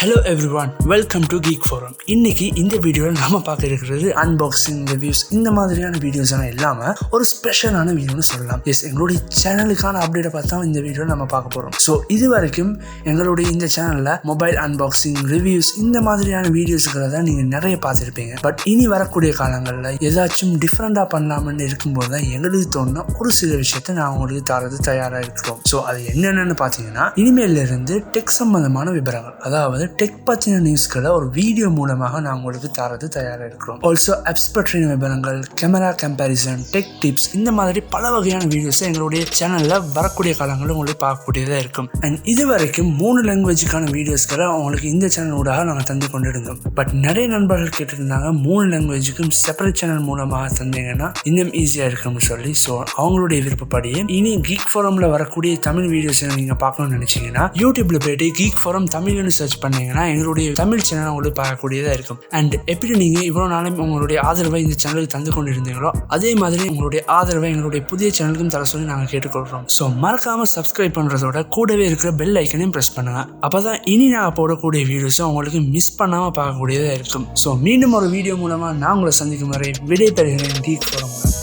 Hello everyone, welcome to Geek Forum. இன்னைக்கு இந்த வீடியோவில் நாம பார்க்க இருக்கிறது அன்பாக்சிங் ரிவ்யூஸ் இந்த மாதிரியான வீடியோஸ் எல்லாம் இல்லாம ஒரு ஸ்பெஷலான வீடியோன்னு சொல்லலாம். எஸ், எங்களுடைய சேனலுக்கான அப்டேட்டை பார்த்தா இந்த வீடியோ நம்ம பார்க்க போறோம். ஸோ இது வரைக்கும் எங்களுடைய இந்த சேனல்ல மொபைல் அன்பாக்சிங் ரிவ்யூஸ் இந்த மாதிரியான வீடியோஸ்களை நீங்க நிறைய பார்த்துருப்பீங்க. பட் இனி வரக்கூடிய காலங்களில் ஏதாச்சும் டிஃப்ரெண்டா பண்ணலாம்னு இருக்கும்போது தான் எங்களுக்கு தோணுன ஒரு சில விஷயத்த நான் உங்களுக்கு தரது தயாரா இருக்கிறோம். ஸோ அது என்னென்னு பார்த்தீங்கன்னா, இனிமேல இருந்து டெக் சம்பந்தமான விவரங்கள், அதாவது டெக் பற்றின நியூஸ்களை ஒரு வீடியோ மூலமாக நான் உங்களுக்கு தரது தயாராக இருக்கிறோம். ஆல்சோ ஆப்ஸ் பற்றின விவரங்கள், கேமரா கம்பேரிசன், டெக் டிப்ஸ் இந்த மாதிரி பல வகையான வீடியோஸை எங்களுடைய சேனலில் வரக்கூடிய காலங்களில் உங்களுக்கு பார்க்கக்கூடியதாக இருக்கும். அண்ட் இது வரைக்கும் 3 லாங்குவேஜுக்கான வீடியோஸ்களை உங்களுக்கு இந்த சேனல் ஊடாக நாங்கள் தந்து கொண்டு இருந்தோம். பட் நிறைய நண்பர்கள் கேட்டிருந்தாங்க 3 லாங்குவேஜுக்கும் செப்பரேட் சேனல் மூலமாக தந்தீங்கன்னா இன்னும் ஈஸியாக இருக்கும்னு சொல்லி. ஸோ அவங்களுடைய விருப்பப்படியே இனி கீக் ஃபோரமில் வரக்கூடிய தமிழ் வீடியோஸை நீங்கள் பார்க்கணும்னு நினைச்சீங்கன்னா யூடியூப்ல போயிட்டு கீக் ஃபோரம் தமிழ்னு சர்ச் பண்ணீங்கன்னா எங்களுடைய தமிழ் சேனல் உங்களுக்கு பார்க்கக்கூடியதாக இருக்கும். அண்ட் எப்படி நீங்கள் இவ்வளோ நாளும் உங்களுடைய ஆதரவை இந்த சேனலுக்கு தந்து கொண்டு இருந்தீங்களோ அதே மாதிரி உங்களுடைய ஆதரவை எங்களுடைய புதிய சேனலுக்கும் தர சொல்லி நாங்கள் கேட்டுக்கொள்கிறோம். ஸோ மறக்காம சப்ஸ்கிரைப் பண்ணுறதோட கூடவே இருக்கிற பெல் ஐக்கனையும் ப்ரெஸ் பண்ணுங்க. அப்போதான் இனி நாங்கள் போடக்கூடிய வீடியோஸை உங்களுக்கு மிஸ் பண்ணாமல் பார்க்கக்கூடியதாக இருக்கும். ஸோ மீண்டும் ஒரு வீடியோ மூலமாக நான் உங்களை சந்திக்கும் வரை விடை பெறுகிறேன். Geek forum.